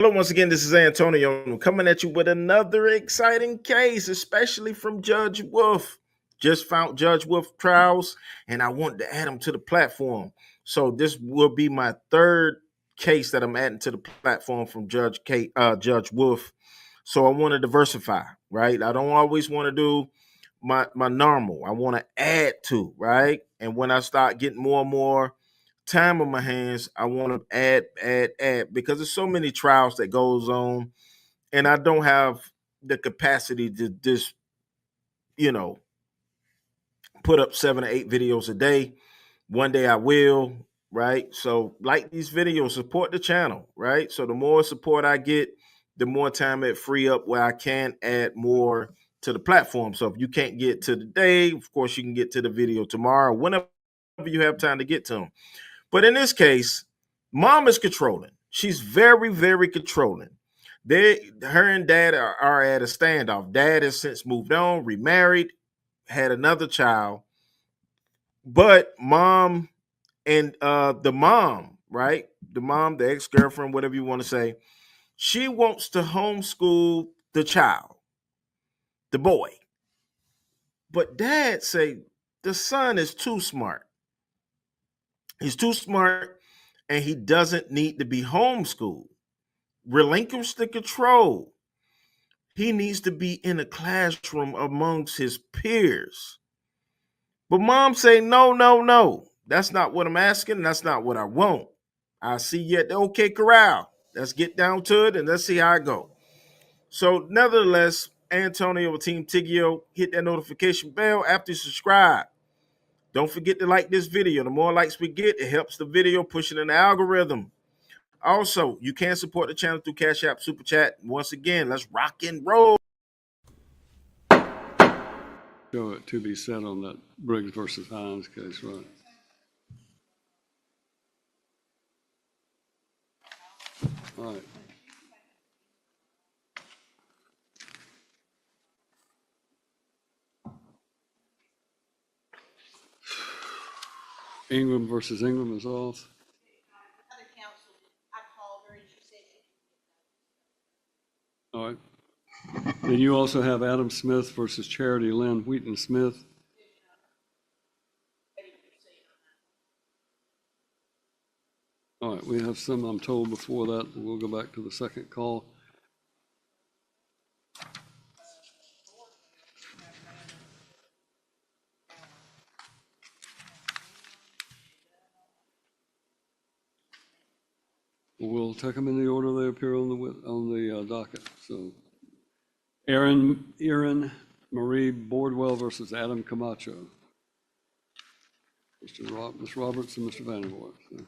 Hello, once again, this is Antonio. I'm coming at you with another exciting case, especially from Judge Wolfe. Just found Judge Wolfe trials, and I wanted to add them to the platform. So this will be my third case that I'm adding to the platform from Judge Wolfe. So I want to diversify, right? I don't always want to do my normal. I want to add to, right? And when I start getting more and more time on my hands, I want to add because there's so many trials that goes on, and I don't have the capacity to just, you know, put up 7 or 8 videos a day. One day I will, right? So like these videos, support the channel, right? So the more support I get, the more time it free up where I can add more to the platform. So if you can't get to the day, of course you can get to the video tomorrow, whenever you have time to get to them. But in this case, mom is controlling. She's very, very controlling. Her and dad are at a standoff. Dad has since moved on, remarried, had another child. But mom and the mom, right? The mom, the ex-girlfriend, whatever you want to say, she wants to homeschool the child, the boy. But dad say the son is too smart. He's too smart and he doesn't need to be homeschooled. Relinquish the control. He needs to be in a classroom amongst his peers. But mom say, no, no, no. That's not what I'm asking. That's not what I want. I see you at the OK Corral. Let's get down to it and let's see how I go. So nevertheless, Antonio with Team Tiggio, hit that notification bell after you subscribe. Don't forget to like this video. The more likes we get, it helps the video pushing in the algorithm. Also, you can support the channel through Cash App, Super Chat. Once again, let's rock and roll. Show it to be said on that Briggs versus Hines case, right? All right. Ingram versus Ingram is off. Other counsel, I called her and she said she. All right. Then you also have Adam Smith versus Charity Lynn Wheaton Smith. All right, we have some, I'm told, before that. We'll go back to the second call. We'll take them in the order they appear on the docket. So, Erin Marie Boardwell versus Adam Camacho. Ms. Roberts and Mr. Vandervoort. So.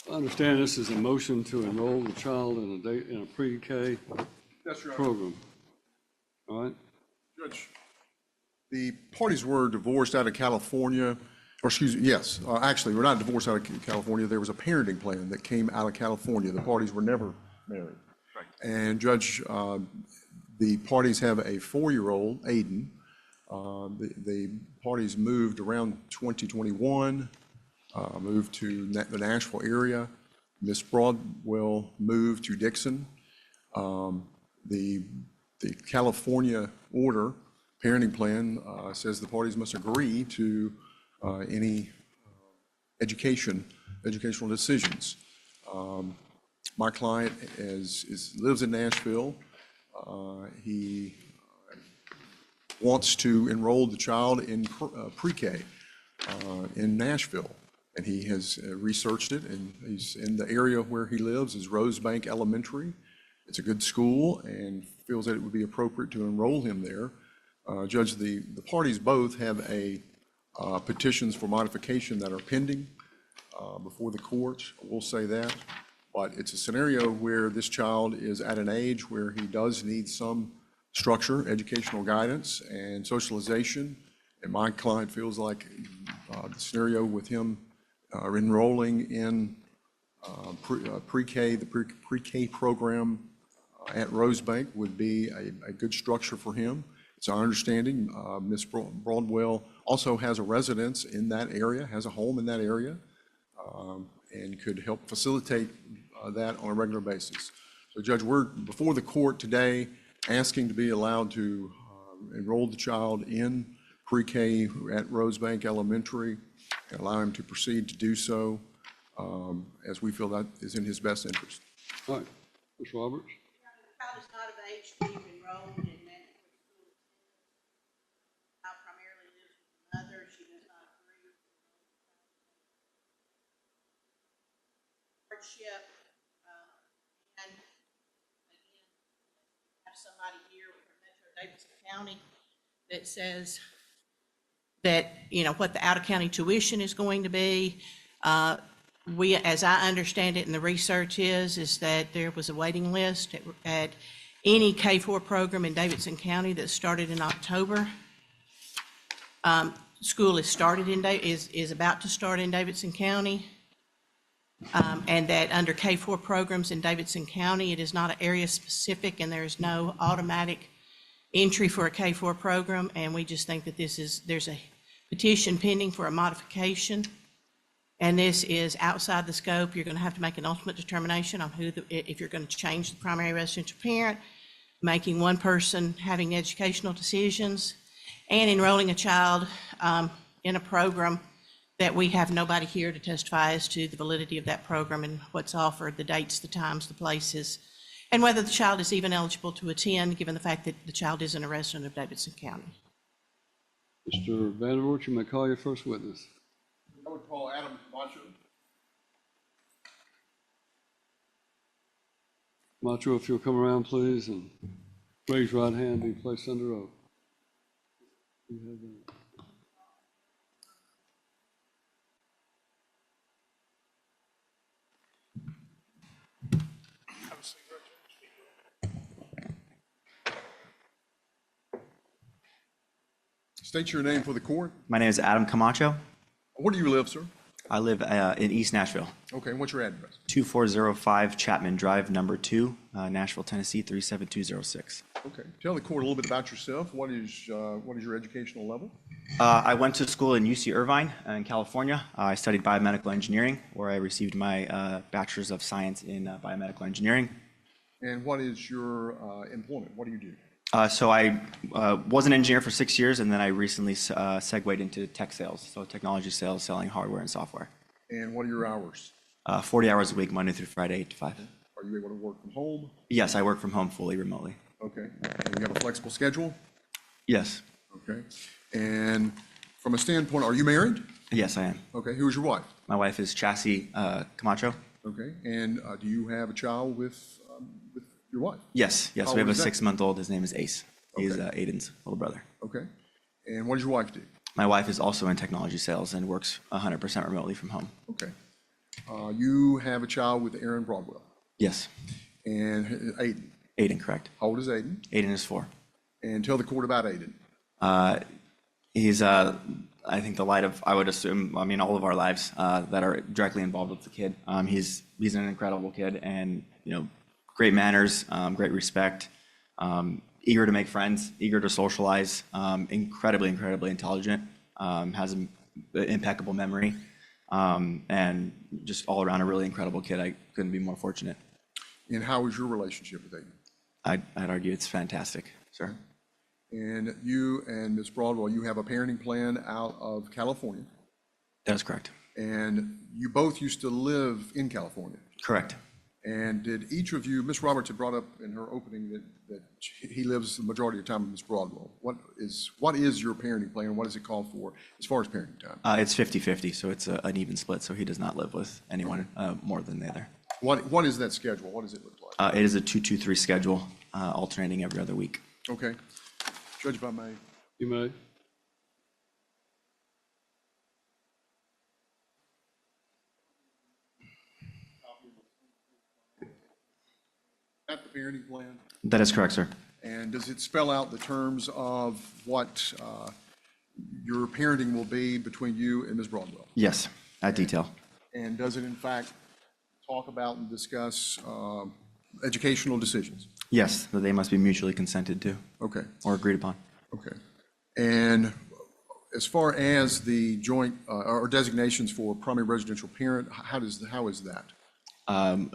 I understand this is a motion to enroll the child in a pre-K program. All right. Judge, the parties were divorced out of California, or excuse me, yes, actually, we're not divorced out of California. There was a parenting plan that came out of California. The parties were never married. Right. And Judge, the parties have a 4-year-old, Aiden. The parties moved around 2021. Moved to the Nashville area. Miss Broadwell moved to Dixon. The California order, parenting plan, says the parties must agree to any educational decisions. My client lives in Nashville. He wants to enroll the child in pre-K in Nashville. And he has researched it, and he's in the area where he lives is Rosebank Elementary. It's a good school and feels that it would be appropriate to enroll him there. Judge, the parties both have petitions for modification that are pending before the court. We'll say that. But it's a scenario where this child is at an age where he does need some structure, educational guidance, and socialization. And my client feels like the scenario with him enrolling in pre-K, the pre-K program at Rosebank would be a good structure for him. It's our understanding Ms. Broadwell also has a residence in that area, has a home in that area, and could help facilitate that on a regular basis. So Judge, we're before the court today asking to be allowed to enroll the child in pre-K at Rosebank Elementary and allow him to proceed to do so as we feel that is in his best interest. All right, Ms. Roberts? The child is not of age to be enrolled in mandatory school. Child primarily lives with the mother. She does not agree with the hardship. And again, have somebody here from Metro Davidson County that says that, you know, what the out-of-county tuition is going to be. We, as I understand it, and the research is that there was a waiting list at any K-4 program in Davidson County that started in October. School is about to start in Davidson County. And that under K-4 programs in Davidson County, it is not area specific and there is no automatic entry for a K-4 program. And we just think that there's a petition pending for a modification. And this is outside the scope. You're going to have to make an ultimate determination on if you're going to change the primary residential parent, making one person having educational decisions, and enrolling a child in a program that we have nobody here to testify as to the validity of that program and what's offered, the dates, the times, the places, and whether the child is even eligible to attend, given the fact that the child isn't a resident of Davidson County. Mr. Vandervoort, you may call your first witness. I would call Adam Camacho. Camacho, if you'll come around, please, and raise your right hand, be placed under oath. You have that. State your name for the court. My name is Adam Camacho. Where do you live, sir? I live in East Nashville, Okay, and what's your address? 2405 Chapman Drive, number 2, Nashville, Tennessee, 37206. Okay, tell the court a little bit about yourself. What is your educational level? I went to school in UC Irvine in California. I studied biomedical engineering, where I received my Bachelor's of Science in biomedical engineering. And what is your employment? What do you do? So I was an engineer for 6 years, and then I recently segued into tech sales, so technology sales, selling hardware and software. And what are your hours? 40 hours a week, Monday through Friday, 8 to 5. Are you able to work from home? Yes, I work from home fully remotely. Okay, and you have a flexible schedule? Yes. Okay, and from a standpoint, are you married? Yes, I am. Okay, who is your wife? My wife is Chassie Camacho. Okay, and do you have a child with your wife? Yes, How we have old a is that? 6-month-old. His name is Ace. He's Okay. Aiden's little brother. Okay, and what does your wife do? My wife is also in technology sales and works 100% remotely from home. Okay, you have a child with Aaron Broadwell Yes, and Aiden. Aiden, correct. How old is Aiden? Aiden is 4. And tell the court about Aiden. He's, I think, the light of, I would assume, all of our lives that are directly involved with the kid. He's an incredible kid, and great manners, great respect, eager to make friends, eager to socialize, incredibly intelligent, has an impeccable memory, and just all around a really incredible kid. I couldn't be more fortunate. And how is your relationship with Aiden? I'd argue it's fantastic, sir. And you and Ms. Broadwell, you have a parenting plan out of California, That's correct. and you both used to live in California. Correct. And did each of you, Ms. Roberts had brought up in her opening that he lives the majority of the time with Ms. Broadwell. What is your parenting plan? What does it call for as far as parenting time? It's 50-50, so it's an even split, so he does not live with anyone more than the other. What is that schedule? What does it look like? It is a 2-2-3 schedule, alternating every other week. Okay. Judge, if I may. You may. At the parenting plan? That is correct, sir. And does it spell out the terms of what your parenting will be between you and Ms. Broadwell? Yes, at detail. And does it in fact talk about and discuss educational decisions? Yes, that they must be mutually consented to Okay, or agreed upon. okay. And as far as the joint or designations for primary residential parent, how is that?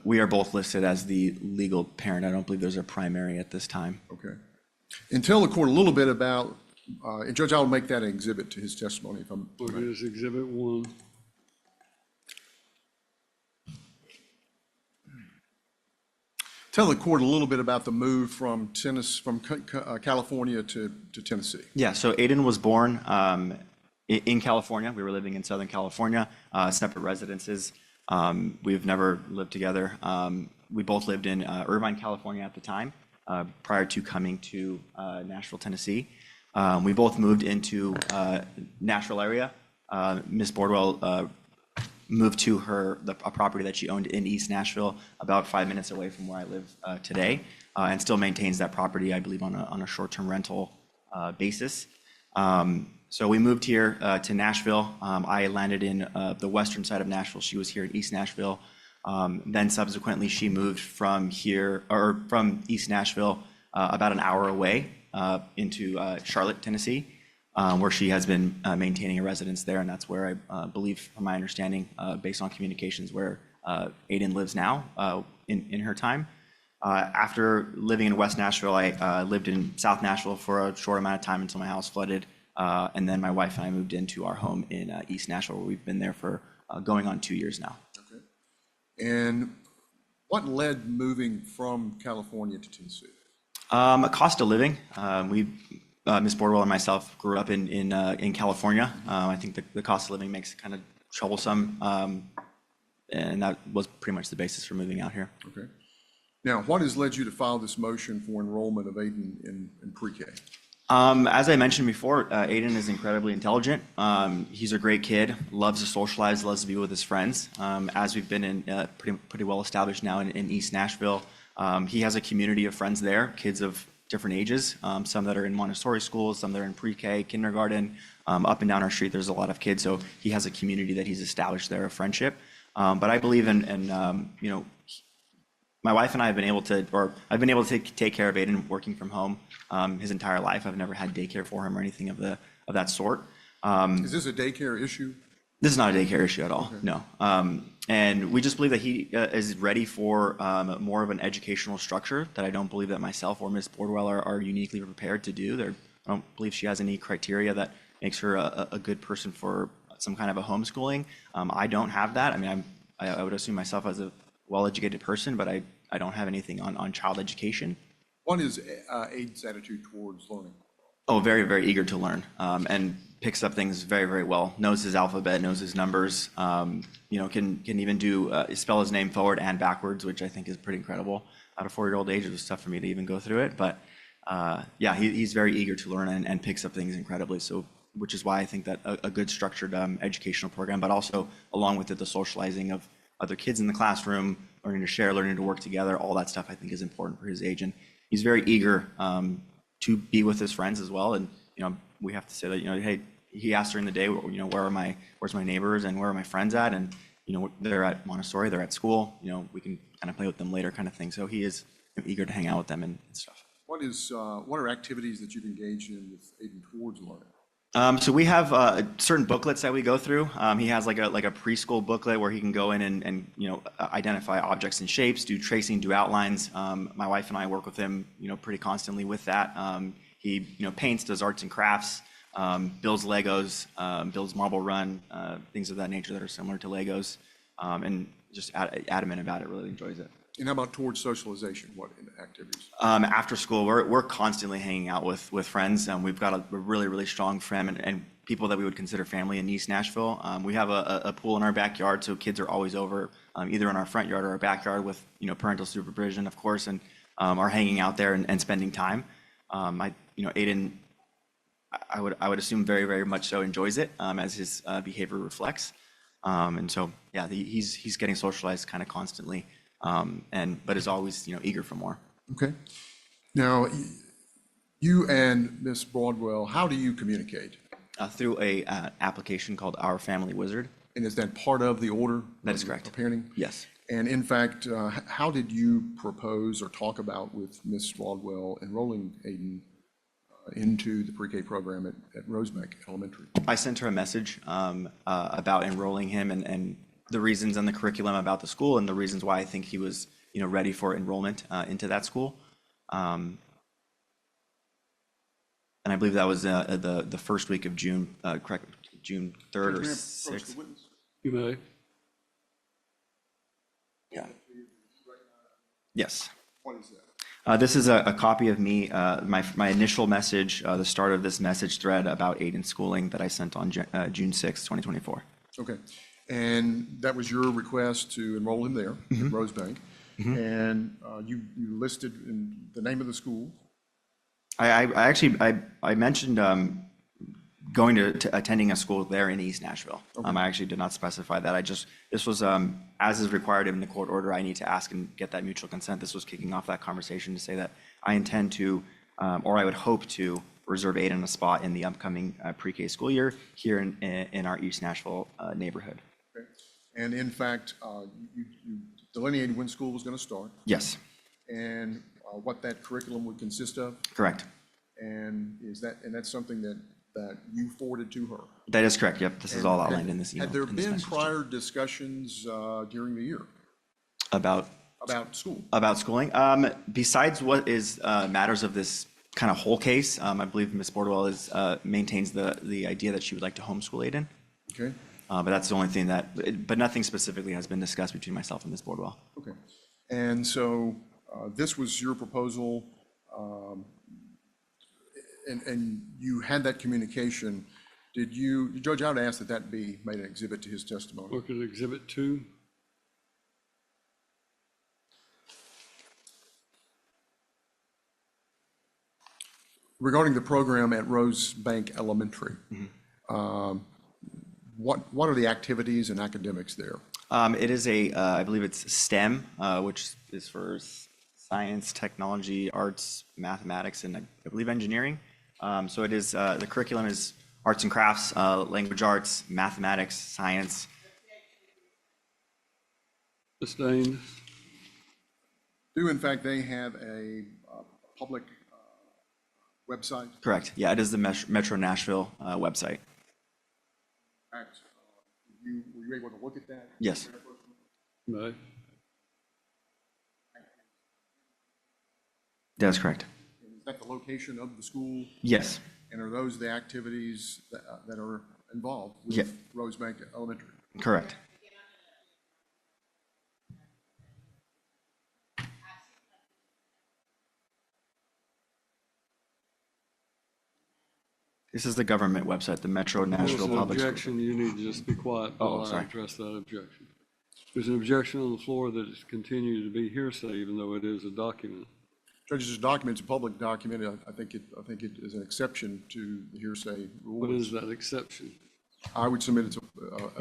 We are both listed as the legal parent. I don't believe there's a primary at this time. Okay. And tell the court a little bit about, and Judge, I'll make that an exhibit to his testimony if I'm. It is Exhibit 1. Tell the court a little bit about the move from California to Tennessee. Yeah, so Aiden was born in California. We were living in Southern California, separate residences. We've never lived together. We both lived in Irvine, California at the time, prior to coming to Nashville, Tennessee. We both moved into Nashville area. Miss Bordwell moved to a property that she owned in East Nashville, about 5 minutes away from where I live today, and still maintains that property, I believe, on a short-term rental basis. So we moved here to Nashville. I landed in the western side of Nashville. She was here in East Nashville. Then subsequently, she moved from East Nashville about an hour away into Charlotte, Tennessee, where she has been maintaining a residence there, and that's where I believe, from my understanding, based on communications, where Aiden lives now in her time. After living in West Nashville, I lived in South Nashville for a short amount of time until my house flooded, and then my wife and I moved into our home in East Nashville, where we've been there for going on 2 years now. Okay. And what led moving from California to Tennessee? A cost of living. Ms. Bordwell and myself grew up in California. I think the cost of living makes it kind of troublesome, and that was pretty much the basis for moving out here. Okay. Now, what has led you to file this motion for enrollment of Aiden in pre-K? As I mentioned before, Aiden is incredibly intelligent. He's a great kid, loves to socialize, loves to be with his friends. As we've been in pretty well established now in East Nashville, he has a community of friends there, kids of different ages, some that are in Montessori schools, some that are in pre-K, kindergarten. Up and down our street, there's a lot of kids, so he has a community that he's established there of friendship. But I believe in my wife and I have been able to, I've been able to take care of Aiden working from home his entire life. I've never had daycare for him or anything of that sort. Is this a daycare issue? This is not a daycare issue at all, okay. No. And we just believe that he is ready for more of an educational structure that I don't believe that myself or Ms. Bordwell are uniquely prepared to do. I don't believe she has any criteria that makes her a good person for some kind of a homeschooling. I don't have that. I mean, I would assume myself as a well-educated person, but I don't have anything on child education. What is Aiden's attitude towards learning? Oh, very, very eager to learn, and picks up things very, very well. Knows his alphabet, knows his numbers. Can even spell his name forward and backwards, which I think is pretty incredible. At a 4-year-old age, it was tough for me to even go through it, but yeah, he's very eager to learn and picks up things incredibly. So, which is why I think that a good structured educational program, but also along with it, the socializing of other kids in the classroom, learning to share, learning to work together, all that stuff I think is important for his age. And he's very eager to be with his friends as well. And, we have to say that, hey, he asked during the day, where's my neighbors and where are my friends at? And, they're at Montessori, they're at school, we can kind of play with them later kind of thing. So he is eager to hang out with them and stuff. What are activities that you've engaged in with Aiden towards learning? So we have certain booklets that we go through. He has like a preschool booklet where he can go in and identify objects and shapes, do tracing, do outlines. My wife and I work with him pretty constantly with that. He paints, does arts and crafts, builds Legos, builds Marble Run, things of that nature that are similar to Legos, and just adamant about it. Really enjoys it. And how about towards socialization? What activities? After school, we're constantly hanging out with friends. We've got a really, really strong friend and people that we would consider family in East Nashville. We have a pool in our backyard, so kids are always over, either in our front yard or our backyard with parental supervision, of course, and are hanging out there and spending time. Aiden, I would assume very, very much so enjoys it, as his behavior reflects. And so, yeah, he's getting socialized kind of constantly. but is always, eager for more. Okay. Now, you and Ms. Broadwell, how do you communicate? Through a application called Our Family Wizard. And is that part of the order? That is correct. Of parenting? Yes. And in fact, how did you propose or talk about with Ms. Broadwell enrolling Aiden into the pre-K program at Rosebank Elementary? I sent her a message about enrolling him and the reasons and the curriculum about the school and the reasons why I think he was, ready for enrollment into that school. And I believe that was the first week of June, correct, June 3rd or 6th. You may. Yeah. Yes. What is that? This is a copy of me, my initial message, the start of this message thread about Aiden schooling that I sent on June 6th, 2024. Okay. And that was your request to enroll him there at Rosebank. And you listed in the name of the school. I actually mentioned going to attending a school there in East Nashville. I actually did not specify that. This was, as is required in the court order, I need to ask and get that mutual consent. This was kicking off that conversation to say that I intend to, or I would hope to, reserve Aiden a spot in the upcoming pre-K school year here in our East Nashville neighborhood. Okay. And in fact, you delineated when school was going to start Yes, and what that curriculum would consist of. correct. And that's something that you forwarded to her? That is correct. Yep, this is all outlined in this email. Had there in this been message. prior discussions during the year about school? About schooling? Besides what is matters of this kind of whole case, I believe Ms. Bordwell maintains the idea that she would like to homeschool Aiden. Okay. But that's the only thing but nothing specifically has been discussed between myself and Ms. Bordwell. Okay. And so this was your proposal, and you had that communication. Did you, Judge, I would ask that be made an exhibit to his testimony. Look at Exhibit 2. Regarding the program at Rosebank Elementary, what are the activities and academics there? It is I believe it's STEM, which is for science, technology, arts, mathematics, and I believe engineering. So it is, the curriculum is arts and crafts, language arts, mathematics, science. Sustained. Do in fact they have a public website? Correct. Yeah, it is the Metro Nashville website. In fact, were you able to look at that? Yes. May. That's correct. Is that the location of the school? Yes. And are those the activities that are involved Yeah. with Rosebank Elementary? Correct. This is the government website, the Metro There's Nashville an Public Schools. objection. You need to just be quiet while I sorry. address that objection. There's an objection on the floor that it's continued to be hearsay, even though it is a document. Judge, this document's a public document. I think it is an exception to the hearsay rule. What is that exception? I would submit it's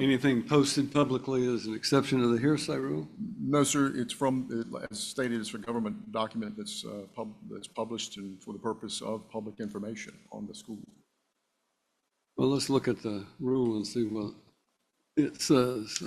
Anything posted publicly is an exception to the hearsay rule? no, sir. It's as stated, it's a government document that's published and for the purpose of public information on the school. Well, let's look at the rule and see what it says.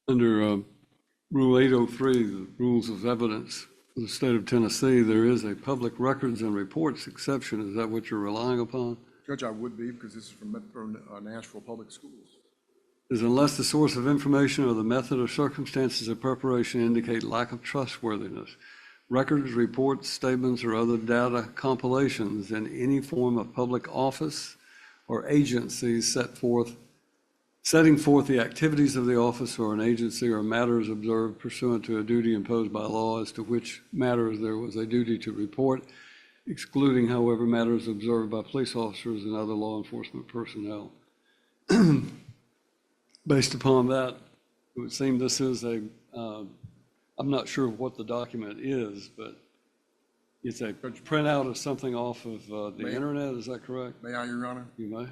Under Rule 803, the Rules of Evidence of the state of Tennessee, there is a public records and reports exception. Is that what you're relying upon? Judge, I would be, because this is from Nashville Public Schools. Is unless the source of information or the method or circumstances of preparation indicate lack of trustworthiness. Records, reports, statements, or other data compilations in any form of public office or agency setting forth the activities of the office or an agency or matters observed pursuant to a duty imposed by law as to which matters there was a duty to report, excluding, however, matters observed by police officers and other law enforcement personnel. Based upon that, it would seem this is I'm not sure what the document is, but it's a printout of something off of the internet, is that correct? May I, Your Honor? You may.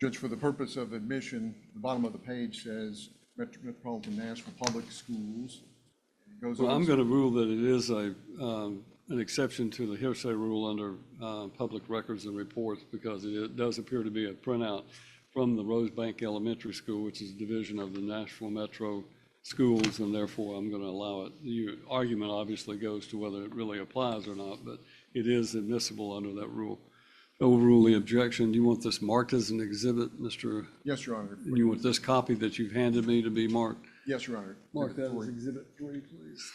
Judge, for the purpose of admission, the bottom of the page says Metropolitan Nashville Public Schools. It goes Well, on I'm going to rule that it is an exception to the hearsay rule under public records and reports, because it does appear to be a printout from the Rosebank Elementary School, which is a division of the Nashville Metro Schools, and therefore I'm going to allow it. Your argument obviously goes to whether it really applies or not, but it is admissible under that rule. Overrule the objection. Do you want this marked as an exhibit, Mr.? Yes, Your Honor. You want this copy that you've handed me to be marked? Yes, Your Honor. Mark that as Exhibit 3, please.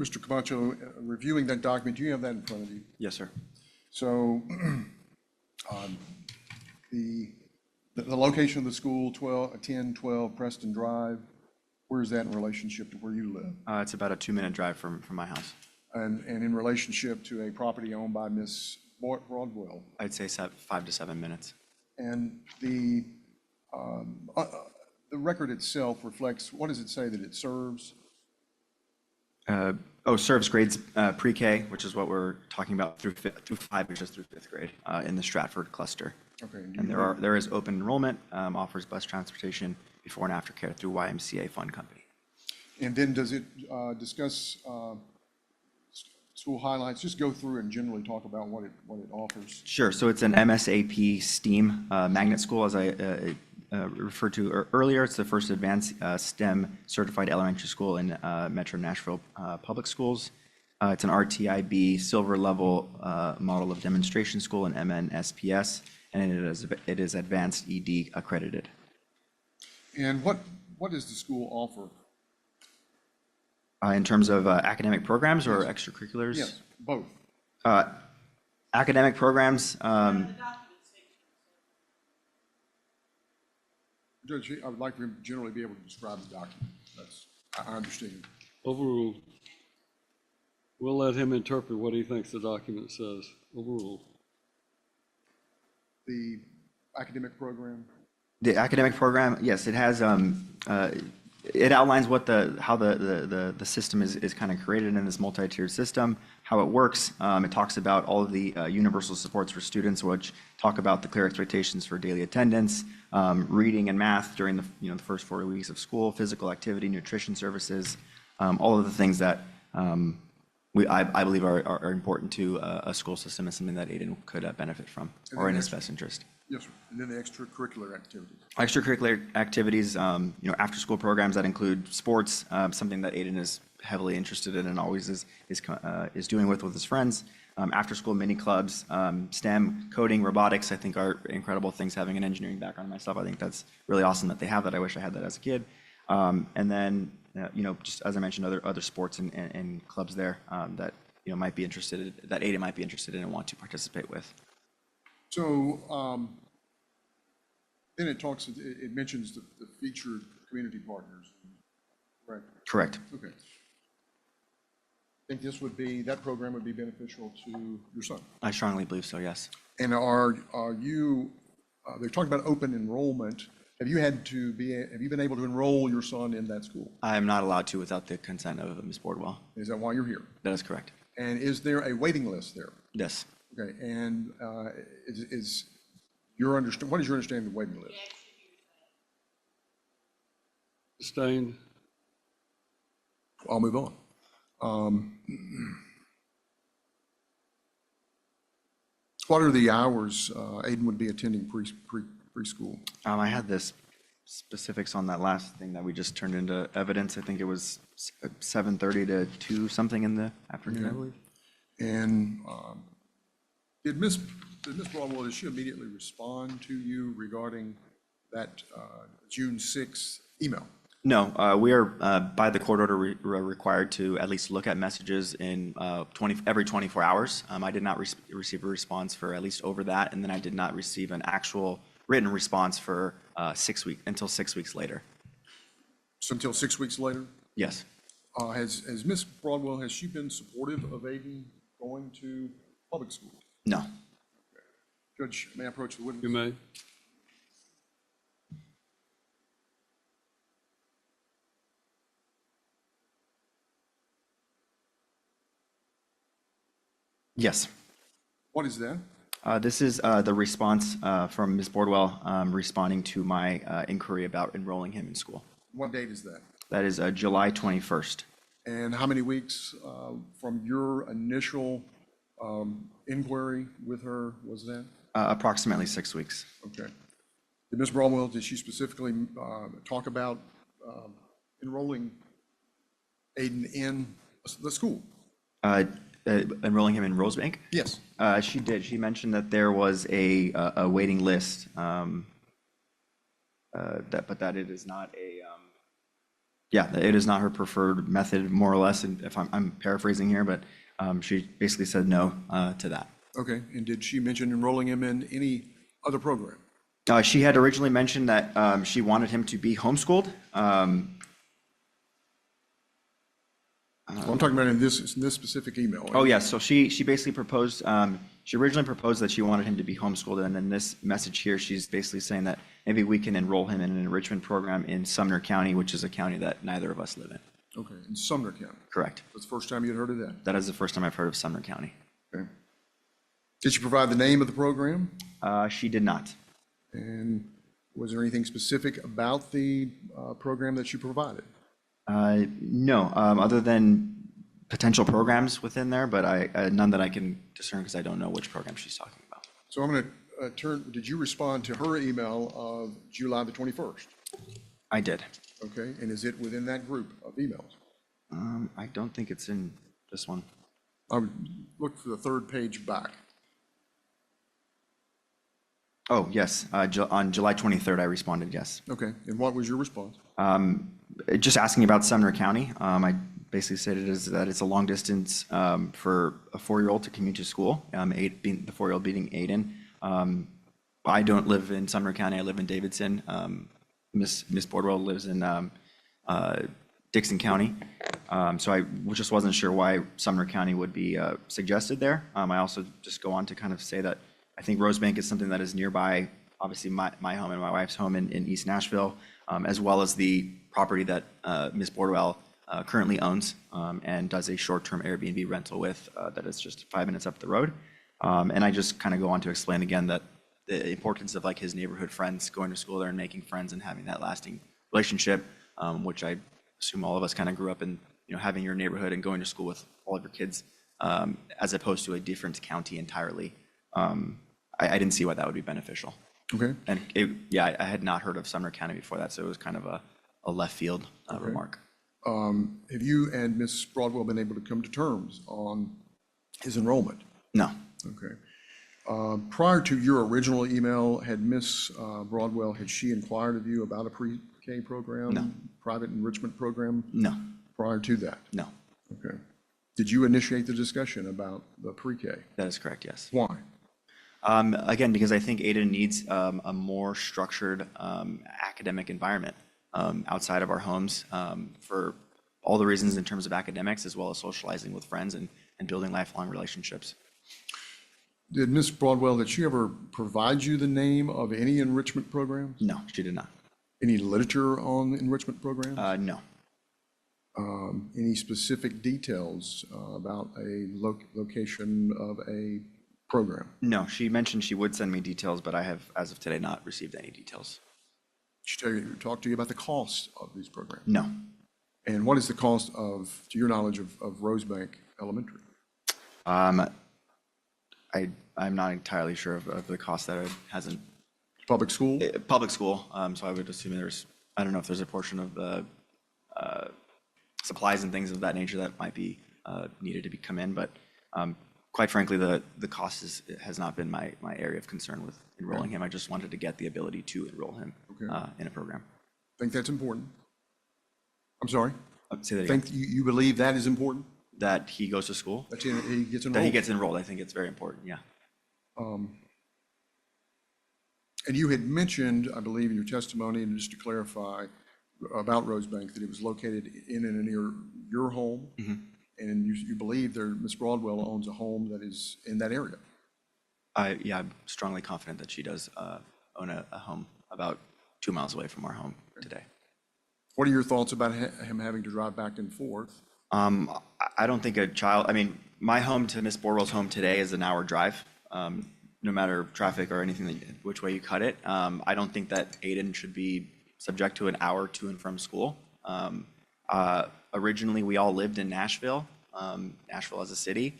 Mr. Camacho, reviewing that document, do you have that in front of you? Yes, sir. So the location of the school, 1012 Preston Drive, where is that in relationship to where you live? It's about a 2-minute drive from my house. And in relationship to a property owned by Miss Broadwell? I'd say 5 to 7 minutes. And the record itself reflects, what does it say that it serves? Serves grades pre-K, which is what we're talking about, through 5, which is through 5th grade in the Stratford cluster. Okay. And there is open enrollment, offers bus transportation before and after care through YMCA Fund Company. And then does it discuss school highlights? Just go through and generally talk about what it offers. Sure. So it's an MSAP STEAM magnet school, as I referred to earlier. It's the first advanced STEM certified elementary school in Metro Nashville Public Schools. It's an RTIB silver level model of demonstration school in MNSPS, and it is advanced ED accredited. And what does the school offer? In terms of academic programs or extracurriculars? Yes, both. Academic programs, Judge, I would like for him to generally be able to describe the document. I understand. Overruled. We'll let him interpret what he thinks the document says. Overruled. The academic program? the academic program, yes, it has, it outlines how the system is kind of created in this multi-tiered system, how it works. It talks about all of the universal supports for students, which talk about the clear expectations for daily attendance, reading and math during the first 4 weeks of school, physical activity, nutrition services, all of the things that I believe are important to a school system and something that Aiden could benefit from, or in his best interest. Yes, sir. And then the extracurricular activities. Extracurricular activities, after-school programs that include sports, something that Aiden is heavily interested in and always is doing with his friends. After-school mini clubs, STEM, coding, robotics, I think are incredible things. Having an engineering background myself, I think that's really awesome that they have that. I wish I had that as a kid. And then, just as I mentioned, other sports and clubs there that might be interested, that Aiden might be interested in and want to participate with. So then it mentions the featured community partners, right? Correct. Okay. I think that program would be beneficial to your son. I strongly believe so, yes. And are you, they're talking about open enrollment. Have you been able to enroll your son in that school? I am not allowed to without the consent of Ms. Bordwell. Is that why you're here? That is correct. And is there a waiting list there? Yes. Okay, and what is your understanding of the waiting list? Sustained. I'll move on. What are the hours Aiden would be attending preschool? I had this specifics on that last thing that we just turned into evidence. I think it was 7:30 to 2 something in the afternoon, I believe. And did Ms. Broadwell, did she immediately respond to you regarding that June 6th email? No, we are by the court order required to at least look at messages in every 24 hours. I did not receive a response for at least over that, and then I did not receive an actual written response for 6 weeks until 6 weeks later. So until 6 weeks later? Yes. Has Ms. Broadwell, has she been supportive of Aiden going to public school? No. Judge, may I approach the witness? You may. Yes. What is that? This is the response from Ms. Boardwell responding to my inquiry about enrolling him in school. What date is that? That is July 21st. And how many weeks from your initial inquiry with her was that? Approximately 6 weeks. Okay. Did Ms. Broadwell, did she specifically talk about enrolling Aiden in the school? Enrolling him in Rosebank? Yes. She did. She mentioned that there was a waiting list, but that it is not a, it is not her preferred method, more or less. And if I'm paraphrasing here, but she basically said no to that. Okay. And did she mention enrolling him in any other program? She had originally mentioned that she wanted him to be homeschooled. Well, I'm talking about in this specific email. Oh, yes. So she basically proposed, she originally proposed that she wanted him to be homeschooled. And in this message here, she's basically saying that maybe we can enroll him in an enrichment program in Sumner County, which is a county that neither of us live in. Okay. In Sumner County. Correct. That's the first time you'd heard of that? That is the first time I've heard of Sumner County. Okay. Did she provide the name of the program? She did not. And was there anything specific about the program that you provided? No, other than potential programs within there, but none that I can discern because I don't know which program she's talking about. So I'm going to did you respond to her email of July the 21st? I did. Okay, and is it within that group of emails? I don't think it's in this one. I would look for the third page back. Oh, yes. On July 23rd, I responded yes. Okay, and what was your response? Just asking about Sumner County. I basically stated that it's a long distance for a 4-year-old to commute to school, the 4-year-old being Aiden. I don't live in Sumner County. I live in Davidson. Miss Boardwell lives in Dixon County. So I just wasn't sure why Sumner County would be suggested there. I also just go on to kind of say that I think Rosebank is something that is nearby, obviously my home and my wife's home in East Nashville, as well as the property that Ms. Boardwell currently owns and does a short-term Airbnb rental with that is just 5 minutes up the road. And I just kind of go on to explain again that the importance of like his neighborhood friends going to school there and making friends and having that lasting relationship, which I assume all of us kind of grew up in, having your neighborhood and going to school with all of your kids, as opposed to a different county entirely. I didn't see why that would be beneficial. Okay. And I had not heard of Sumner County before that, so it was kind of a left field remark. Have you and Ms. Broadwell been able to come to terms on his enrollment? No. Okay. Prior to your original email, had Ms. Broadwell, had she inquired of you about a pre-K program? No. Private enrichment program? No. Prior to that? No. Okay. Did you initiate the discussion about the pre-K? That is correct, yes. Why? Again, because I think Aiden needs a more structured academic environment outside of our homes for all the reasons in terms of academics, as well as socializing with friends and building lifelong relationships. Did Ms. Broadwell, did she ever provide you the name of any enrichment programs? No, she did not. Any literature on enrichment programs? No. Any specific details about a location of a program? No, she mentioned she would send me details, but I have, as of today, not received any details. talk to you about the cost of these programs? No. And what is the cost of, to your knowledge, of Rosebank Elementary? I'm not entirely sure of the cost that it hasn't. Public school? Public school, so I would assume I don't know if there's a portion of the supplies and things of that nature that might be needed to come in, but quite frankly, the cost has not been my area of concern with enrolling him. I just wanted to get the ability to enroll him in a program. Think that's important? I'm sorry? Say that again. Think you believe that is important? That he goes to school, That he gets enrolled? that he gets enrolled. I think it's very important, yeah. And you had mentioned, I believe in your testimony, and just to clarify about Rosebank, that it was located in and near your home, and you believe Ms. Broadwell owns a home that is in that area. I'm strongly confident that she does own a home about 2 miles away from our home today. What are your thoughts about him having to drive back and forth? I don't think my home to Miss Borwell's home today is an hour drive, no matter traffic or anything, which way you cut it. I don't think that Aiden should be subject to an hour to and from school. Originally, we all lived in Nashville, Nashville as a city.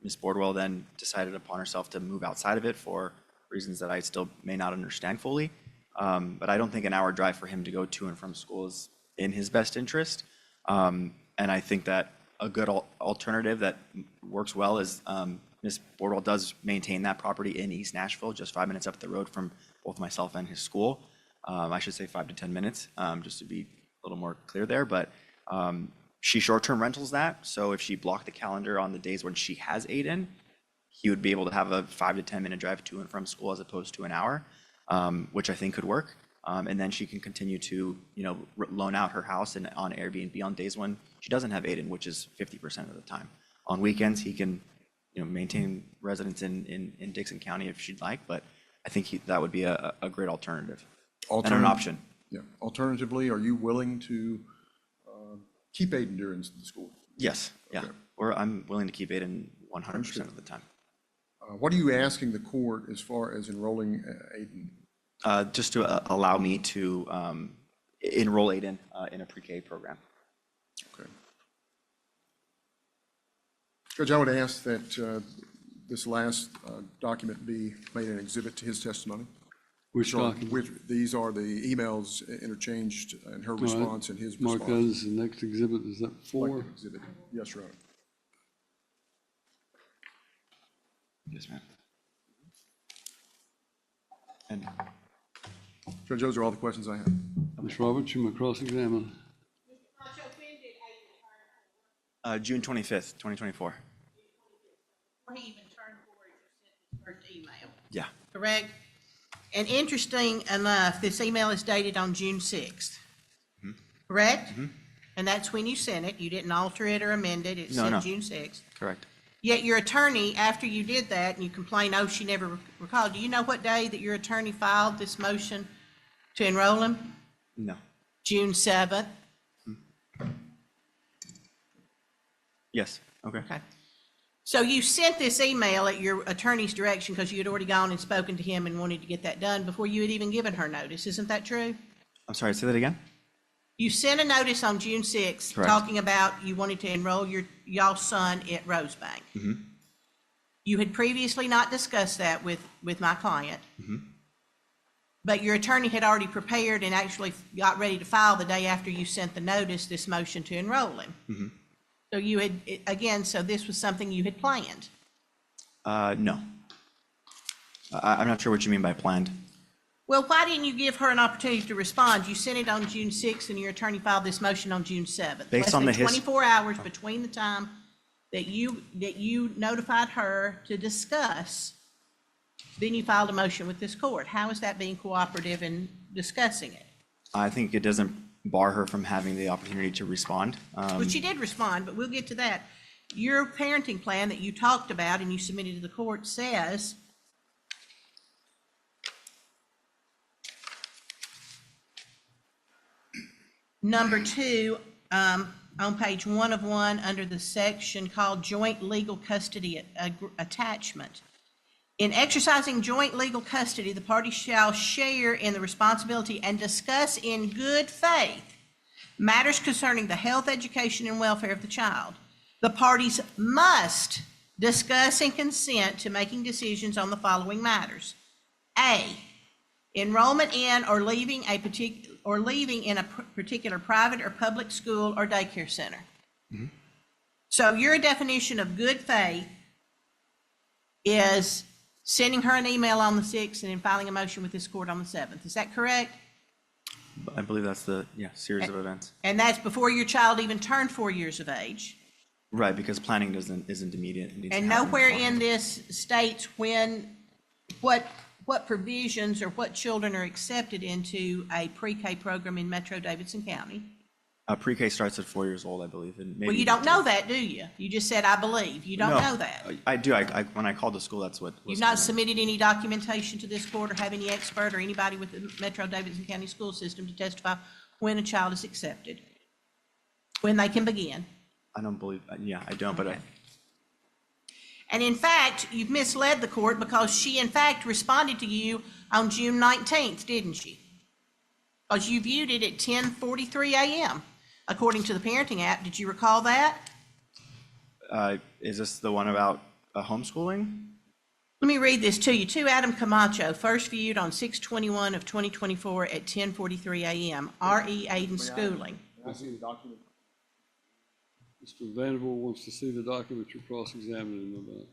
Miss Bordwell then decided upon herself to move outside of it for reasons that I still may not understand fully. But I don't think an hour drive for him to go to and from school is in his best interest. And I think that a good alternative that works well is Ms. Bordwell does maintain that property in East Nashville, just 5 minutes up the road from both myself and his school. I should say 5 to 10 minutes, just to be a little more clear there. But she short-term rentals that. So if she blocked the calendar on the days when she has Aiden, he would be able to have a 5 to 10 minute drive to and from school as opposed to an hour, which I think could work. And then she can continue to, loan out her house and on Airbnb on days when she doesn't have Aiden, which is 50% of the time. On weekends, he can, maintain residence in Dixon County if she'd like, but I think that would be a great alternative and an option. Yeah. Alternatively, are you willing to keep Aiden during the school? Yes. Yeah. Okay. Or I'm willing to keep Aiden 100% of the time. What are you asking the court as far as enrolling Aiden? Just to allow me to enroll Aiden in a pre-K program. Okay. Judge, I would ask that this last document be made an exhibit to his testimony. Which document? These are the emails interchanged and her response and his response. Mark that as the next exhibit. Is that 4? Like exhibit. Yes, Your Honor. Yes, ma'am. And Judge, those are all the questions I have. Ms. Roberts, you may cross-examine. June 25th, 2024. Before he even turned 4, you sent his first email, Yeah. correct? And interesting enough, this email is dated on June 6th, correct? And that's when you sent it. You didn't alter it or amend it. It No, said no. June 6th. Correct. Yet your attorney, after you did that, and you complained, oh, she never recalled, do you know what day that your attorney filed this motion to enroll him? No. June 7th. Yes. Okay. Okay. So you sent this email at your attorney's direction because you had already gone and spoken to him and wanted to get that done before you had even given her notice. Isn't that true? I'm sorry, say that again? You sent a notice on June 6th Correct. talking about you wanted to enroll y'all's son at Rosebank. You had previously not discussed that with my client. But your attorney had already prepared and actually got ready to file the day after you sent the notice, this motion to enroll him. So you had, again, so this was something you had planned. No. I'm not sure what you mean by planned. Well, why didn't you give her an opportunity to respond? You sent it on June 6th and your attorney filed this motion on June 7th. Based on the Less than 24 hours between the time that you notified her to discuss, then you filed a motion with this court. How is that being cooperative in discussing it? I think it doesn't bar her from having the opportunity to respond. Well, she did respond, but we'll get to that. Your parenting plan that you talked about and you submitted to the court says, number 2, on page 1 of 1, under the section called Joint Legal Custody Attachment, In exercising joint legal custody, the parties shall share in the responsibility and discuss in good faith matters concerning the health, education, and welfare of the child. The parties must discuss and consent to making decisions on the following matters. A, enrollment in or leaving in a particular private or public school or daycare center. Mm-hmm. So your definition of good faith is sending her an email on the 6th and then filing a motion with this court on the 7th. Is that correct? I believe that's the series of events. And that's before your child even turned 4 years of age. Right, because planning isn't immediate. It needs to And happen nowhere beforehand. in this states what provisions or what children are accepted into a pre-K program in Metro Davidson County. Pre-K starts at 4 years old, I believe. And maybe Well, you don't know that, do you? You just said, I believe. You don't No, know that. I do. When I called the school, that's what. You've not submitted any documentation to this court or have any expert or anybody with the Metro Davidson County school system to testify when a child is accepted, when they can begin. I don't believe. I don't. But And in fact, you've misled the court because she in fact responded to you on June 19th, didn't she? Because you viewed it at 10:43 a.m. according to the parenting app. Did you recall that? is this the one about homeschooling? Let me read this to you. To Adam Camacho, first viewed on 6/21 of 2024 at 10:43 a.m. R.E. Aiden Schooling. Can I see the document? Mr. Vanderbilt wants to see the document you're cross-examining him about.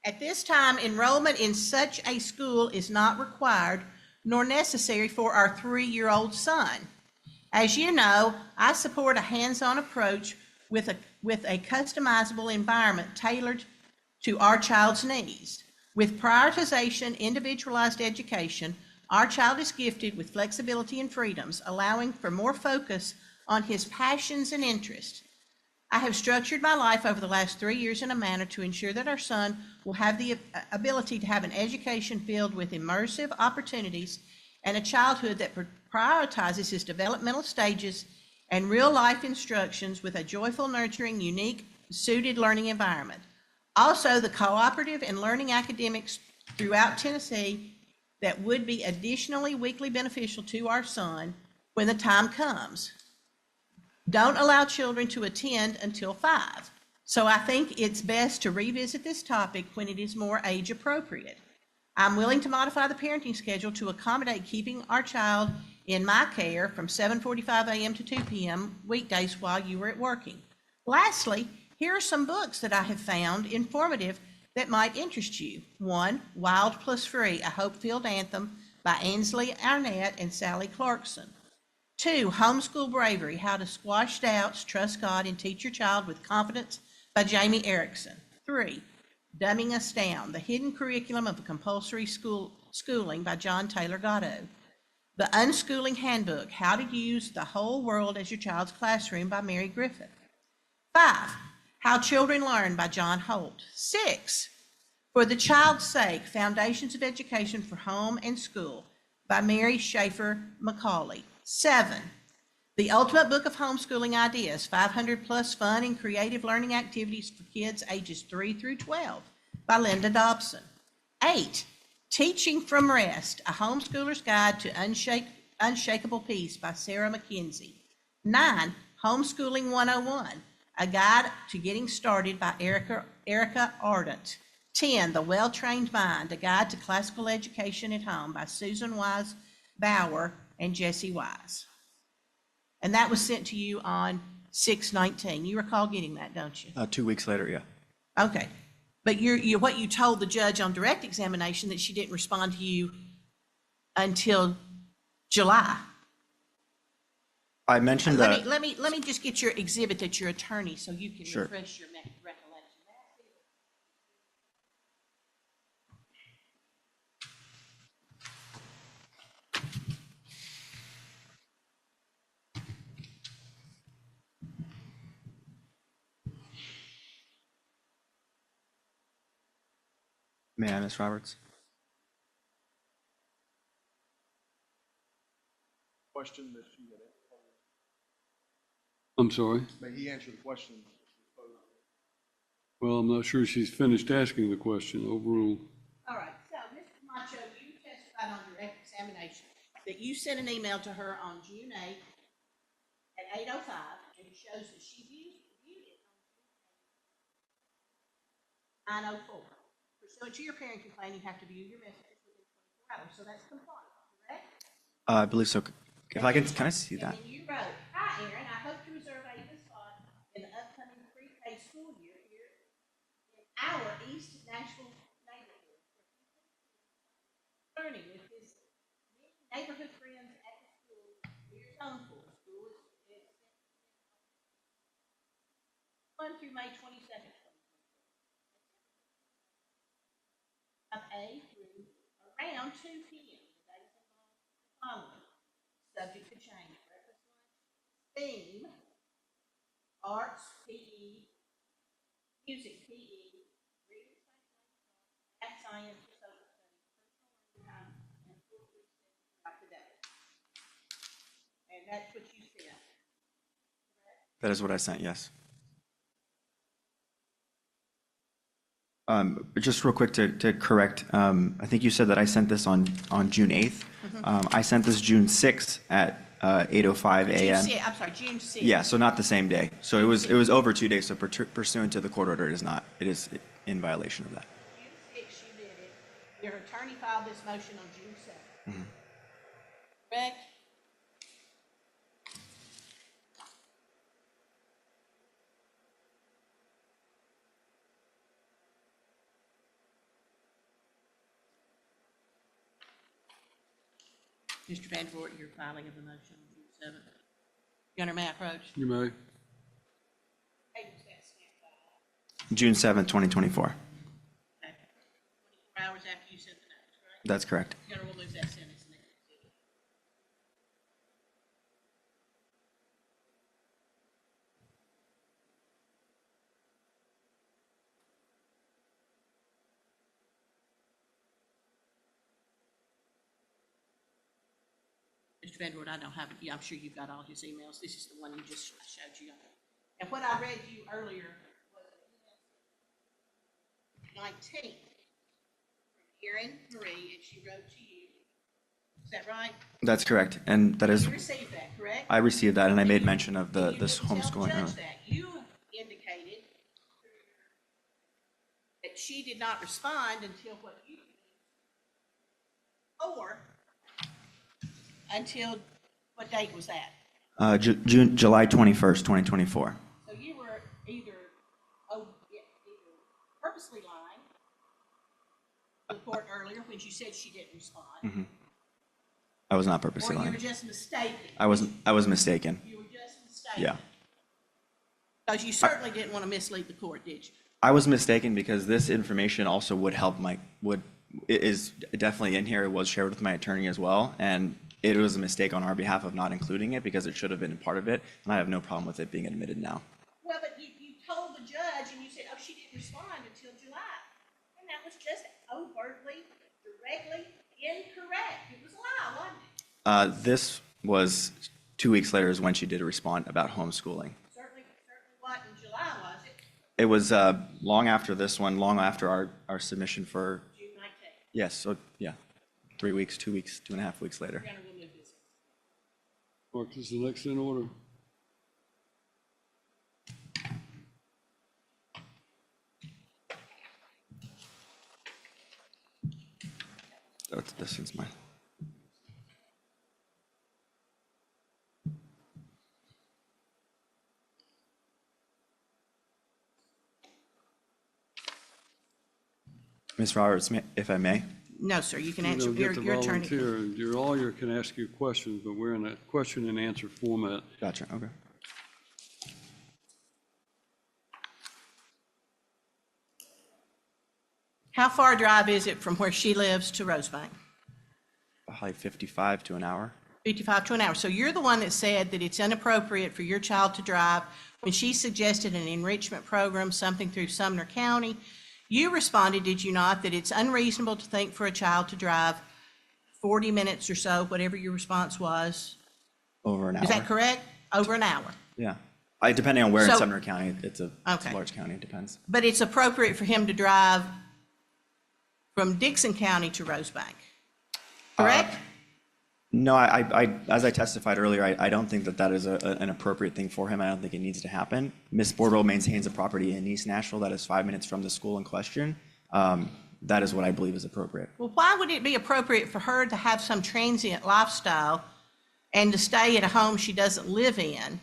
At this time, enrollment in such a school is not required nor necessary for our 3-year-old son. As you know, I support a hands-on approach with a customizable environment tailored to our child's needs. With prioritization, individualized education, our child is gifted with flexibility and freedoms, allowing for more focus on his passions and interests. I have structured my life over the last 3 years in a manner to ensure that our son will have the ability to have an education filled with immersive opportunities and a childhood that prioritizes his developmental stages and real-life instructions with a joyful, nurturing, unique, suited learning environment. Also, the cooperative and learning academics throughout Tennessee that would be additionally weekly beneficial to our son when the time comes. Don't allow children to attend until 5. So I think it's best to revisit this topic when it is more age appropriate. I'm willing to modify the parenting schedule to accommodate keeping our child in my care from 7:45 a.m. to 2 p.m. weekdays while you are at working. Lastly, here are some books that I have found informative that might interest you. 1, Wild Plus Free, a hope-filled anthem by Ainsley Arnett and Sally Clarkson. 2, Homeschool Bravery, How to Squash Doubts, Trust God, and Teach Your Child with Confidence by Jamie Erickson. 3, Dumbing Us Down, The Hidden Curriculum of Compulsory Schooling by John Taylor Gatto. The Unschooling Handbook, How to Use the Whole World as Your Child's Classroom by Mary Griffith. 5, How Children Learn by John Holt. 6, For the Child's Sake, Foundations of Education for Home and School by Mary Schaefer Macaulay. 7, The Ultimate Book of Homeschooling Ideas, 500 plus fun and creative learning activities for kids ages 3 through 12 by Linda Dobson. 8, Teaching from Rest, a homeschooler's guide to unshakable peace by Sarah McKenzie. 9, Homeschooling 101, a guide to getting started by Erica Ardent. 10, The Well-Trained Mind, a guide to classical education at home by Susan Wise Bauer and Jesse Wise. And that was sent to you on 6/19. You recall getting that, don't you? 2 weeks later, yeah. Okay. But what you told the judge on direct examination that she didn't respond to you until July. I mentioned that. Let me just get your exhibit at your attorney so you can Sure. refresh your recollection. May I, Ms. Roberts? question that she had posed? I'm sorry. May he answer the question? Well, I'm not sure she's finished asking the question. Overrule. All right, so Mr. Camacho, you testified on direct examination that you sent an email to her on June 8th at 8:05, and it shows that she viewed it on June 9:04. Pursuant to your parent complaint, you have to view your messages within 24 hours, so that's compliant, correct? I believe so. If I can I see that? And then you wrote, "Hi, Aaron, I hope to reserve a spot in the upcoming pre-K school year here in our East Nashville neighborhood. Learning with his neighborhood friends at the school near his own school. School is 1 through May 22nd. Of A through around 2 p.m. The days involved the following. Subject to change. Breakfast, lunch, STEAM, arts, PE, music, PE, reading, math, science, or social studies, personal time, and full recess throughout the day. And that's what you said. That is what I sent, yes. Just real quick to correct, I think you said that I sent this on June 8th. I sent this June 6th at 8:05 a.m. I'm sorry, June 6th. Yeah, so not the same day. So it was over 2 days, so pursuant to the court order, it is in violation of that. June 6th, you did it. Your attorney filed this motion on June 7th. Correct? Mr. Vandervoort, your filing of the motion on June 7th. Your Honor, may I approach? You may. Hey, was that stamped by? June 7th, 2024. Okay. 24 hours after you sent the notice, correct? That's correct. Your Honor, we'll move that sentence and then consider. Mr. Vandervoort, I don't have it. Yeah, I'm sure you've got all his emails. This is the one you just showed you. And what I read to you earlier was an email 19th from Erin Marie, and she wrote to you. Is that right? That's correct, and that is, You received that, correct? I received that, and I made mention of You this didn't tell the homeschooling. judge that. You indicated that she did not respond until what you, or until, what date was that? July 21st, 2024. So you were either purposely lying to the court earlier when you said she didn't respond, I was not purposely or you were lying. just mistaken. I was mistaken. You were just mistaken. Yeah. Because you certainly didn't want to mislead the court, did you? I was mistaken because this information also would help it is definitely in here. It was shared with my attorney as well, and it was a mistake on our behalf of not including it because it should have been a part of it, and I have no problem with it being admitted now. Well, but you told the judge and you said, oh, she didn't respond until July. And that was just overtly, directly incorrect. It was a lie, wasn't it? This was 2 weeks later is when she did respond about homeschooling. Certainly wasn't in July, was it? It was long after this one, long after our submission for, June 19th. yes, so yeah, 3 weeks, 2 weeks, 2.5 weeks later. Your Honor, we'll move this. Mark is the next in order. This one's mine. Ms. Roberts, if I may? No, sir, you can You answer, don't get to your attorney. volunteer. Your lawyer can ask you questions, but we're in a question and answer format. Gotcha, okay. How far a drive is it from where she lives to Rosebank? Probably 55 to an hour. 55 to an hour. So you're the one that said that it's inappropriate for your child to drive when she suggested an enrichment program, something through Sumner County. You responded, did you not, that it's unreasonable to think for a child to drive 40 minutes or so, whatever your response was, Over an hour. Is that correct? Over an hour. Yeah. Depending on where in So- Sumner County, it's a Okay. large county, it depends. But it's appropriate for him to drive from Dixon County to Rosebank, correct? No, as I testified earlier, I don't think that is an appropriate thing for him. I don't think it needs to happen. Miss Bordwell maintains a property in East Nashville that is 5 minutes from the school in question. That is what I believe is appropriate. Well, why would it be appropriate for her to have some transient lifestyle and to stay at a home she doesn't live in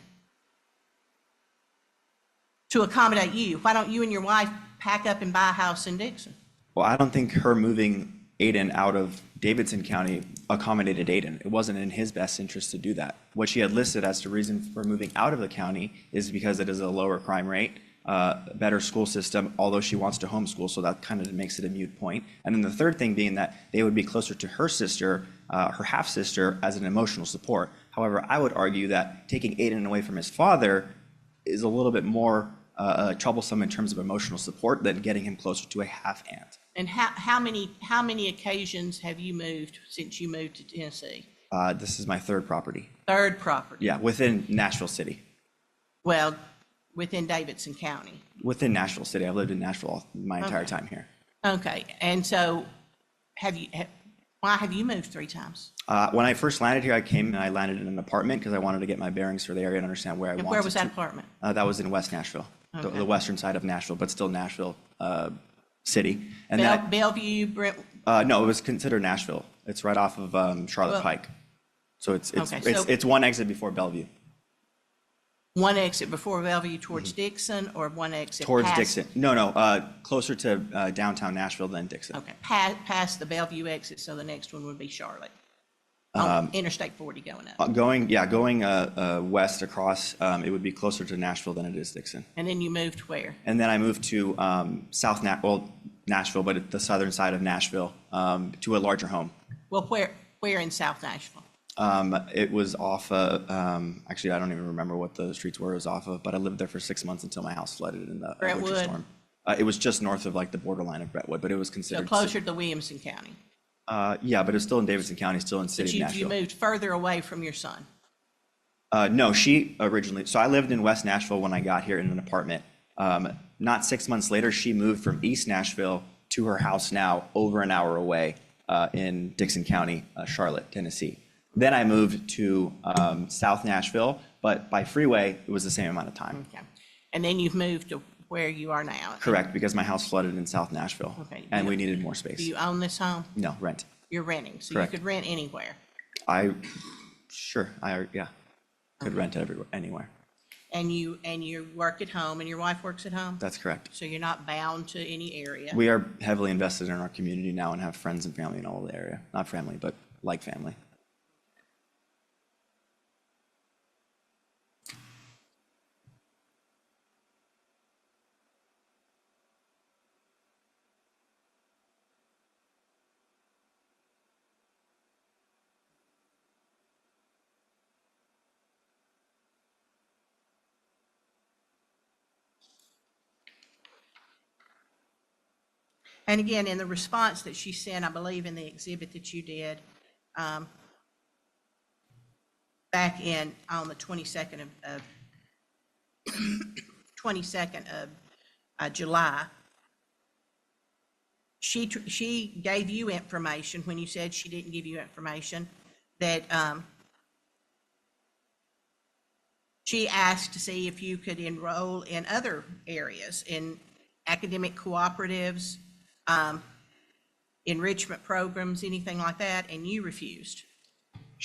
to accommodate you? Why don't you and your wife pack up and buy a house in Dixon? Well, I don't think her moving Aiden out of Davidson County accommodated Aiden. It wasn't in his best interest to do that. What she had listed as the reason for moving out of the county is because it is a lower crime rate, better school system, although she wants to homeschool, so that kind of makes it a moot point. And then the third thing being that they would be closer to her sister, her half-sister, as an emotional support. However, I would argue that taking Aiden away from his father is a little bit more troublesome in terms of emotional support than getting him closer to a half-aunt. And how many occasions have you moved since you moved to Tennessee? This is my third property. Third property? Yeah, within Nashville City. Well, within Davidson County. Within Nashville City. I've lived in Nashville my entire Okay. time here. Okay, and so why have you moved 3 times? When I first landed here, I came and I landed in an apartment because I wanted to get my bearings for the area and understand where I And wanted where was to. that apartment? That was in West Nashville, Okay. the western side of Nashville, but still Nashville City. And Bellevue, Brent, no, it was considered Nashville. It's right off of Charlotte Well- Pike. So it's Okay, it's one exit before Bellevue. one exit before Bellevue towards Dixon, or one exit Towards past- Dixon. No, closer to downtown Nashville than Dixon. Okay, past the Bellevue exit, so the next one would be Charlotte. On Interstate 40 going up. Going west across, it would be closer to Nashville than it is Dixon. And then you moved where? And then I moved to Nashville, but at the southern side of Nashville, to a larger home. Well, where in South Nashville? It was off actually, I don't even remember what the streets were it was off of, but I lived there for 6 months until my house flooded in the winter Brentwood? storm. It was just north of like the borderline of Brentwood, but it was So considered. closer to Williamson County. Yeah, but it's still in Davidson County, still in the But city of you Nashville. moved further away from your son. No, she originally, so I lived in West Nashville when I got here in an apartment. Not 6 months later, she moved from East Nashville to her house now over an hour away in Dixon County, Charlotte, Tennessee. Then I moved to South Nashville, but by freeway, it was the same amount of time. Okay. And then you've moved to where you are now. Correct, because my house flooded in South Nashville, Okay. and we needed more Do space. you own this home? No, rent. You're renting, so Correct. you could rent anywhere. Could rent everywhere, anywhere. And you work at home, and your wife works at home? That's correct. So you're not bound to any area? We are heavily invested in our community now and have friends and family in all the area. Not family, but like family. And again, in the response that she sent, I believe in the exhibit that you did, back on the 22nd of July, she gave you information when you said she didn't give you information, that she asked to see if you could enroll in other areas, in academic cooperatives, enrichment programs, anything like that, and you refused.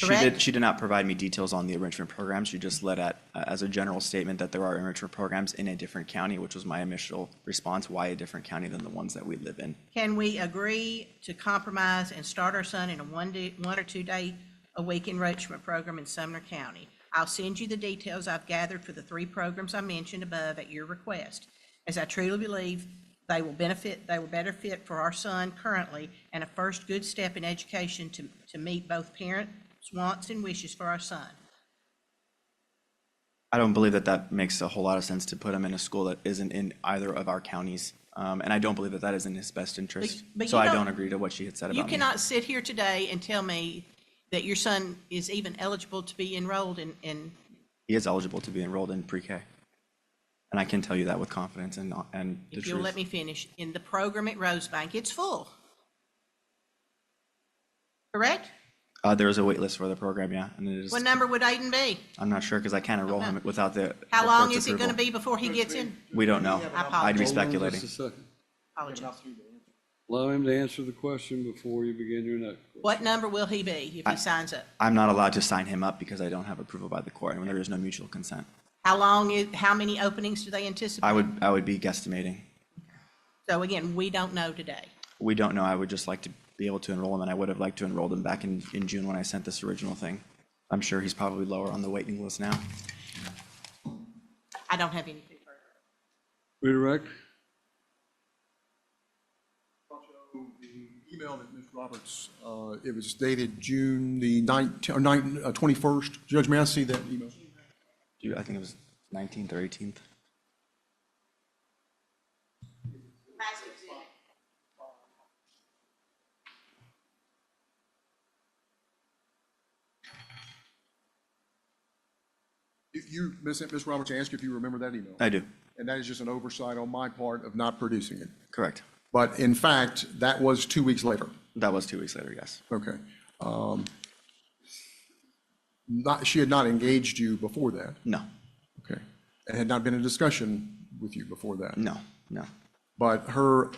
Correct? She did not provide me details on the enrichment program. She just led at, as a general statement that there are enrichment programs in a different county, which was my initial response. Why a different county than the ones that we live in? Can we agree to compromise and start our son in a 1 or 2 day a week enrichment program in Sumner County? I'll send you the details I've gathered for the 3 programs I mentioned above at your request, as I truly believe they will better fit for our son currently, and a first good step in education to meet both parents' wants and wishes for our son. I don't believe that makes a whole lot of sense to put him in a school that isn't in either of our counties. And I don't believe that is in his best interest. But So you I don't- don't agree to what she had said You about me. cannot sit here today and tell me that your son is even eligible to be enrolled in, He is eligible to be enrolled in pre-K. And I can tell you that with confidence and the if you'll truth. let me finish, in the program at Rosebank, it's full. Correct? There is a wait list for the program, yeah, and it is. What number would Aiden be? I'm not sure because I can't enroll him without the. How the long court's is it going to approval. be before he gets in? We don't know. I apologize. I'd be Hold on speculating. just a second. Apologize. Allow him to answer the question before you begin your next. What number will he be if he signs up? I'm not allowed to sign him up because I don't have approval by the court, and there is no mutual consent. How many openings do they anticipate? I would be guesstimating. So again, we don't know today. We don't know. I would just like to be able to enroll him, and I would have liked to enroll him back in June when I sent this original thing. I'm sure he's probably lower on the waiting list now. I don't have anything further. Redirect. The email that Ms. Roberts, it was dated June the 21st. Judge, may I see that email? I think it was 19th or 18th. Ms. Roberts, I asked you if you remember that email. I do. And that is just an oversight on my part of not producing it. Correct. But in fact, that was 2 weeks later. That was 2 weeks later, yes. Okay. She had not engaged you before that. No, Okay. And had not been in discussion with you before that. no. But her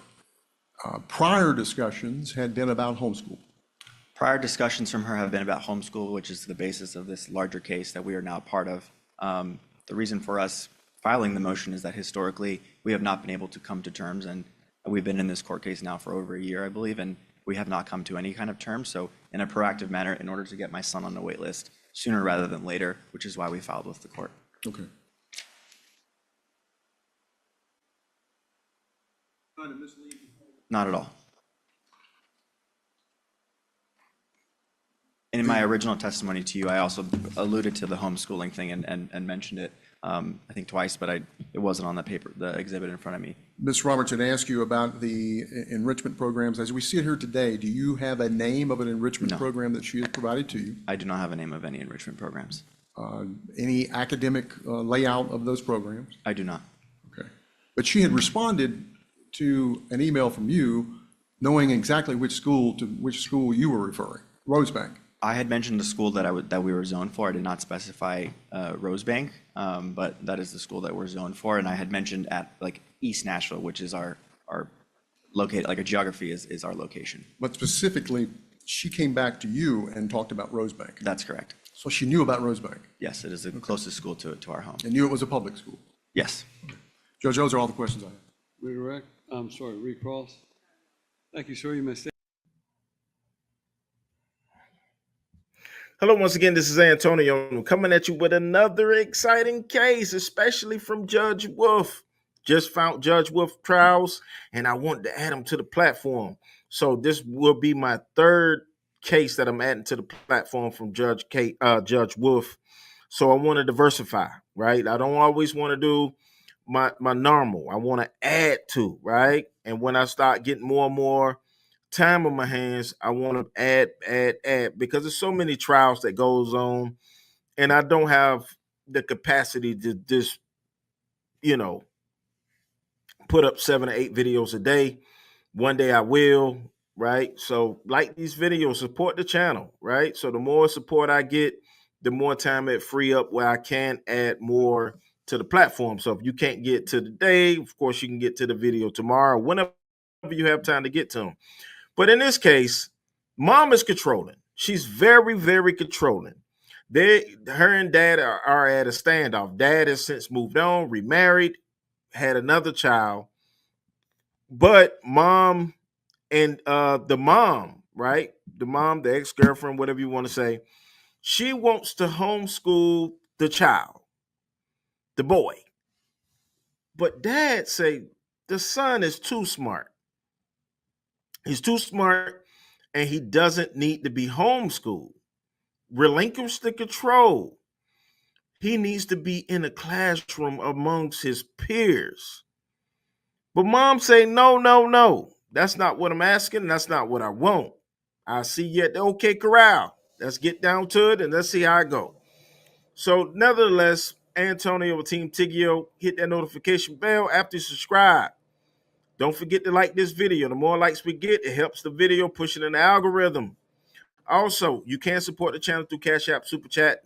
prior discussions had been about homeschool. Prior discussions from her have been about homeschool, which is the basis of this larger case that we are now part of. The reason for us filing the motion is that historically, we have not been able to come to terms, and we've been in this court case now for over a year, I believe, and we have not come to any kind of terms. So in a proactive manner, in order to get my son on the wait list sooner rather than later, which is why we filed with the court. Okay. Not at all. And in my original testimony to you, I also alluded to the homeschooling thing and mentioned it, I think twice, but it wasn't on the paper, the exhibit in front of me. Ms. Roberts had asked you about the enrichment programs. As we see it here today, do you have a name of an enrichment No. program that she has provided to you? I do not have a name of any enrichment programs. Any academic layout of those programs? I do not. Okay. We had responded to an email from you knowing exactly which school you were referring, Rosebank. I had mentioned the school that we were zoned for. I did not specify Rosebank, but that is the school that we're zoned for. And I had mentioned at like East Nashville, which is our located, like a geography is our location. But specifically, she came back to you and talked about Rosebank. That's correct. So she knew about Rosebank Yes, it is the closest school to our home. and knew it was a public school. Yes. Judge, those are all the questions I have. Redirect. I'm sorry, recross. Thank you, sir. You may stay. Hello, once again, this is Antonio coming at you with another exciting case, especially from Judge Wolfe. Just found Judge Wolfe trials, and I wanted to add him to the platform. So this will be my third case that I'm adding to the platform from Judge Wolfe. So I want to diversify, right? I don't always want to do my normal. I want to add to, right? And when I start getting more and more time on my hands, I want to add because there's so many trials that goes on, and I don't have the capacity to just, put up 7 or 8 videos a day. One day I will, right? So like these videos, support the channel, right? So the more support I get, the more time it free up where I can add more to the platform. So if you can't get to the day, of course you can get to the video tomorrow, whenever you have time to get to them. But in this case, mom is controlling. She's very, very controlling. Her and dad are at a standoff. Dad has since moved on, remarried, had another child. But mom and the mom, right? The mom, the ex-girlfriend, whatever you want to say, she wants to homeschool the child, the boy. But dad say the son is too smart. He's too smart, and he doesn't need to be homeschooled. Relinquish the control. He needs to be in a classroom amongst his peers. But mom say, no. That's not what I'm asking. That's not what I want. I see you at the OK Corral. Let's get down to it and let's see how it go. So nevertheless, Antonio with Team Tiggio, hit that notification bell after you subscribe. Don't forget to like this video. The more likes we get, it helps the video push it in the algorithm. Also, you can support the channel through Cash App, Super Chat,